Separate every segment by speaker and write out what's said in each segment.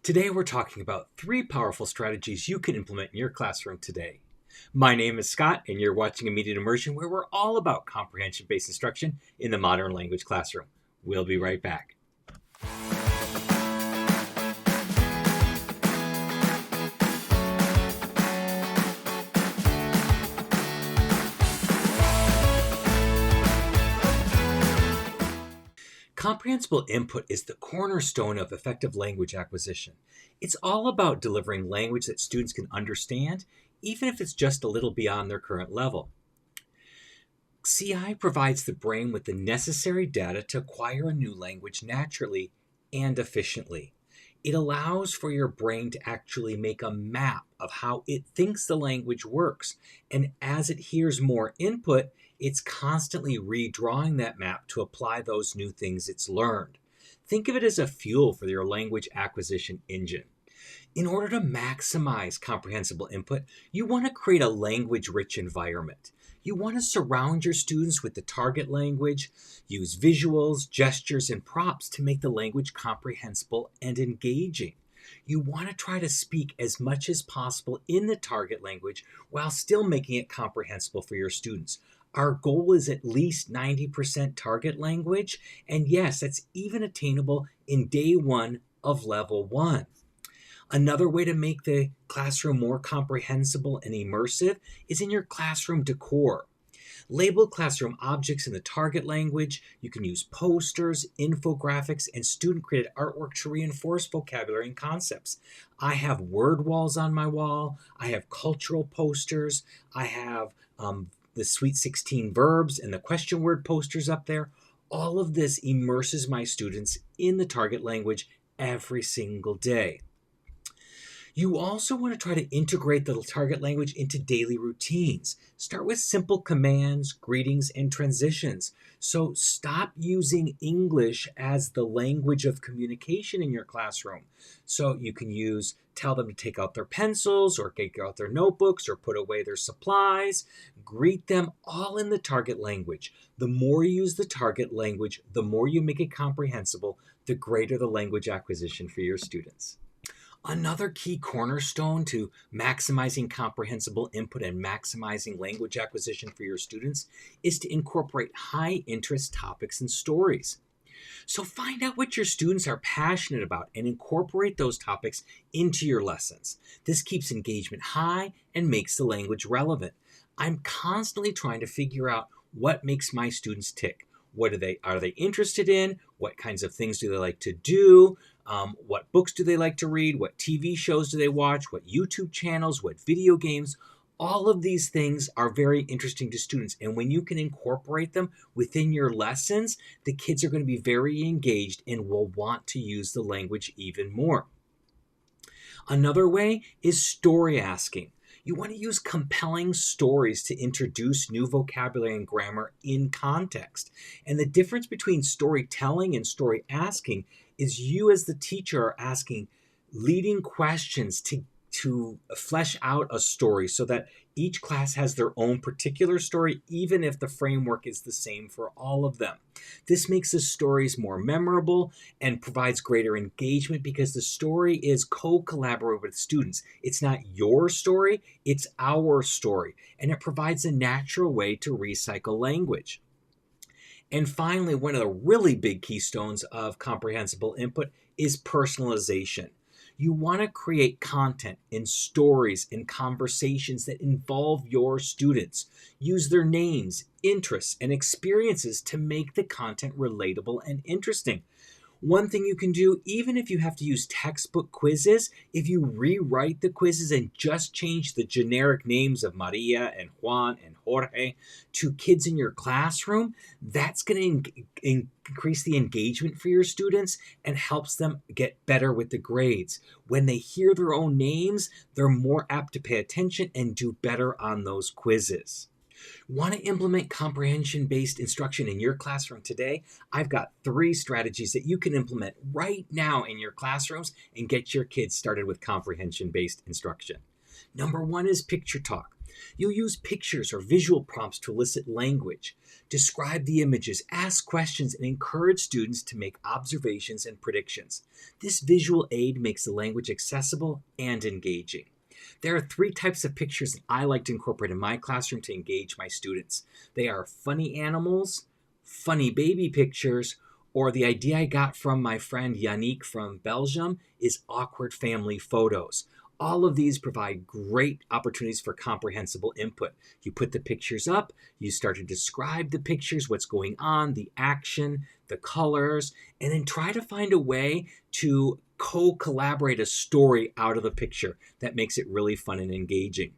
Speaker 1: Today we're talking about 3 powerful strategies you can implement in your classroom today. My name is Scott, and you're watching Immediate Immersion, where we're all about comprehension-based instruction in the modern language classroom. We'll be right back. Comprehensible input is the cornerstone of effective language acquisition. It's all about delivering language that students can understand, even if it's just a little beyond their current level. CI provides the brain with the necessary data to acquire a new language naturally and efficiently. It allows for your brain to actually make a map of how it thinks the language works, and as it hears more input, it's constantly redrawing that map to apply those new things it's learned. Think of it as a fuel for your language acquisition engine. In order to maximize comprehensible input, you want to create a language-rich environment. You want to surround your students with the target language, use visuals, gestures, and props to make the language comprehensible and engaging. You want to try to speak as much as possible in the target language while still making it comprehensible for your students. Our goal is at least 90% target language, and yes, that's even attainable in day 1 of level 1. Another way to make the classroom more comprehensible and immersive is in your classroom decor. Label classroom objects in the target language. You can use posters, infographics, and student-created artwork to reinforce vocabulary and concepts. I have word walls on my wall. I have cultural posters. I have the Sweet 16 verbs and the question word posters up there. All of this immerses my students in the target language every single day. You also want to try to integrate the target language into daily routines. Start with simple commands, greetings, and transitions. So stop using English as the language of communication in your classroom. So you can tell them to take out their pencils or take out their notebooks or put away their supplies. Greet them all in the target language. The more you use the target language, the more you make it comprehensible, the greater the language acquisition for your students. Another key cornerstone to maximizing comprehensible input and maximizing language acquisition for your students is to incorporate high-interest topics and stories. So find out what your students are passionate about and incorporate those topics into your lessons. This keeps engagement high and makes the language relevant. I'm constantly trying to figure out what makes my students tick. What are they interested in? What kinds of things do they like to do? What books do they like to read? What TV shows do they watch? What YouTube channels? What video games? All of these things are very interesting to students. And when you can incorporate them within your lessons, the kids are going to be very engaged and will want to use the language even more. Another way is story asking. You want to use compelling stories to introduce new vocabulary and grammar in context. And the difference between storytelling and story asking is you as the teacher are asking leading questions to flesh out a story so that each class has their own particular story, even if the framework is the same for all of them. This makes the stories more memorable and provides greater engagement because the story is co-collaborative with students. It's not your story, it's our story, and it provides a natural way to recycle language. And finally, one of the really big keystones of comprehensible input is personalization. You want to create content and stories and conversations that involve your students. Use their names, interests, and experiences to make the content relatable and interesting. One thing you can do, even if you have to use textbook quizzes, if you rewrite the quizzes and just change the generic names of Maria and Juan and Jorge to kids in your classroom, that's going to increase the engagement for your students and helps them get better with the grades. When they hear their own names, they're more apt to pay attention and do better on those quizzes. Want to implement comprehension-based instruction in your classroom today? I've got 3 strategies that you can implement right now in your classrooms and get your kids started with comprehension-based instruction. Number 1 is picture talk. You'll use pictures or visual prompts to elicit language, describe the images, ask questions, and encourage students to make observations and predictions. This visual aid makes the language accessible and engaging. There are 3 types of pictures that I like to incorporate in my classroom to engage my students. They are funny animals, funny baby pictures, or the idea I got from my friend Yannick from Belgium is awkward family photos. All of these provide great opportunities for comprehensible input. You put the pictures up, you start to describe the pictures, what's going on, the action, the colors, and then try to find a way to co-collaborate a story out of the picture that makes it really fun and engaging.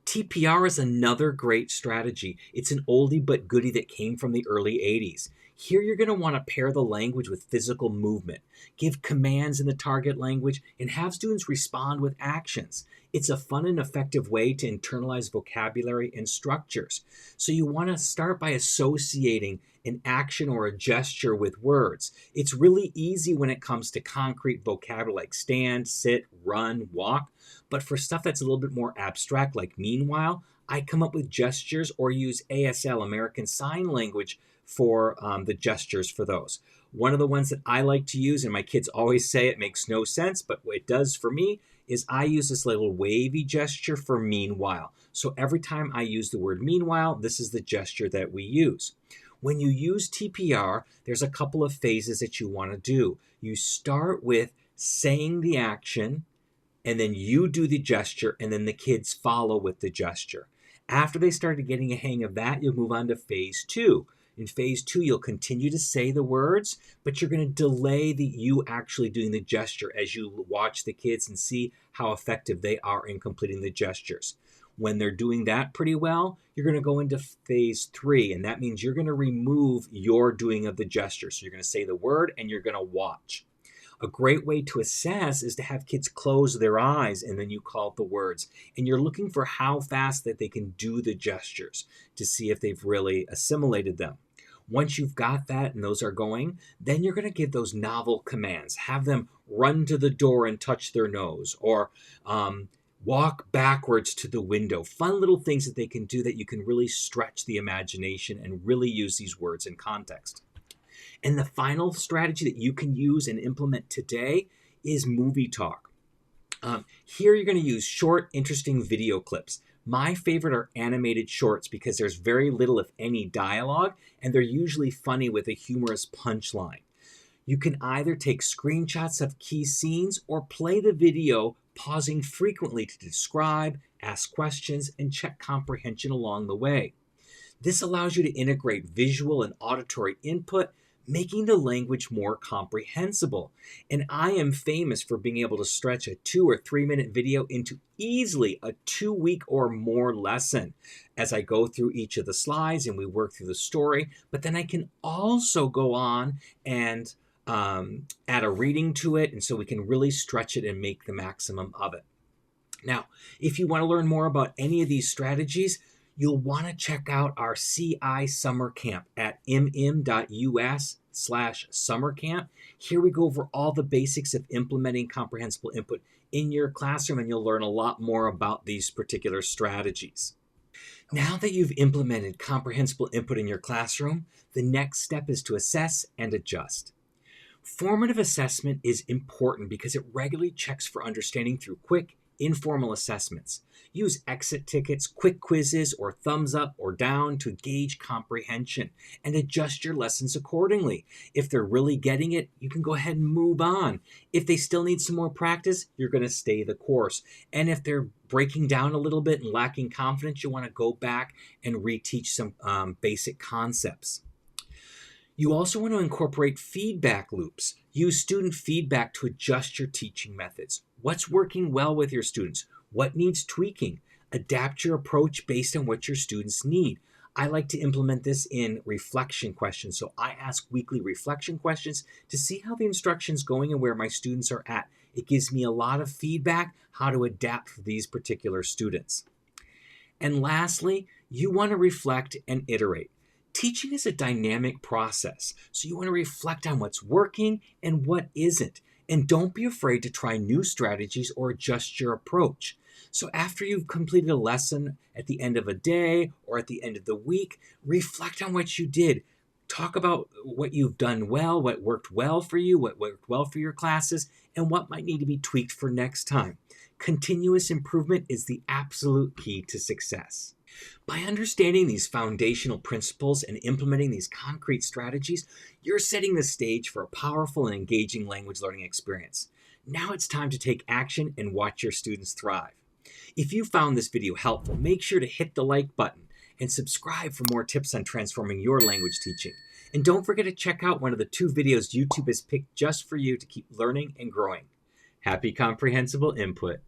Speaker 1: TPR is another great strategy. It's an oldie but goodie that came from the early 80s. Here you're going to want to pair the language with physical movement, give commands in the target language, and have students respond with actions. It's a fun and effective way to internalize vocabulary and structures. So you want to start by associating an action or a gesture with words. It's really easy when it comes to concrete vocabulary like stand, sit, run, walk. But for stuff that's a little bit more abstract like meanwhile, I come up with gestures or use ASL, American Sign Language, for the gestures for those. One of the ones that I like to use, and my kids always say it makes no sense, but what it does for me is I use this little wavy gesture for meanwhile. So every time I use the word meanwhile, this is the gesture that we use. When you use TPR, there's a couple of phases that you want to do. You start with saying the action, and then you do the gesture, and then the kids follow with the gesture. After they started getting a hang of that, you'll move on to phase 2. In phase 2, you'll continue to say the words, but you're going to delay you actually doing the gesture as you watch the kids and see how effective they are in completing the gestures. When they're doing that pretty well, you're going to go into phase 3, and that means you're going to remove your doing of the gesture. So you're going to say the word and you're going to watch. A great way to assess is to have kids close their eyes and then you call the words. And you're looking for how fast that they can do the gestures to see if they've really assimilated them. Once you've got that and those are going, then you're going to give those novel commands. Have them run to the door and touch their nose, or walk backwards to the window. Fun little things that they can do that you can really stretch the imagination and really use these words in context. And the final strategy that you can use and implement today is movie talk. Here you're going to use short, interesting video clips. My favorite are animated shorts because there's very little, if any, dialogue, and they're usually funny with a humorous punchline. You can either take screenshots of key scenes or play the video, pausing frequently to describe, ask questions, and check comprehension along the way. This allows you to integrate visual and auditory input, making the language more comprehensible. And I am famous for being able to stretch a 2 or 3 minute video into easily a 2-week or more lesson as I go through each of the slides and we work through the story. But then I can also go on and add a reading to it, and so we can really stretch it and make the maximum of it. Now, if you want to learn more about any of these strategies, you'll want to check out our CI Summer Camp at mm.us/summer camp. Here we go over all the basics of implementing comprehensible input in your classroom, and you'll learn a lot more about these particular strategies. Now that you've implemented comprehensible input in your classroom, the next step is to assess and adjust. Formative assessment is important because it regularly checks for understanding through quick, informal assessments. Use exit tickets, quick quizzes, or thumbs up or down to gauge comprehension and adjust your lessons accordingly. If they're really getting it, you can go ahead and move on. If they still need some more practice, you're going to stay the course. And if they're breaking down a little bit and lacking confidence, you want to go back and reteach some basic concepts. You also want to incorporate feedback loops. Use student feedback to adjust your teaching methods. What's working well with your students? What needs tweaking? Adapt your approach based on what your students need. I like to implement this in reflection questions. So I ask weekly reflection questions to see how the instruction's going and where my students are at. It gives me a lot of feedback how to adapt for these particular students. And lastly, you want to reflect and iterate. Teaching is a dynamic process, so you want to reflect on what's working and what isn't. And don't be afraid to try new strategies or adjust your approach. So after you've completed a lesson at the end of a day or at the end of the week, reflect on what you did. Talk about what you've done well, what worked well for you, what worked well for your classes, and what might need to be tweaked for next time. Continuous improvement is the absolute key to success. By understanding these foundational principles and implementing these concrete strategies, you're setting the stage for a powerful and engaging language learning experience. Now it's time to take action and watch your students thrive. If you found this video helpful, make sure to hit the like button and subscribe for more tips on transforming your language teaching. And don't forget to check out one of the 2 videos YouTube has picked just for you to keep learning and growing. Happy comprehensible input!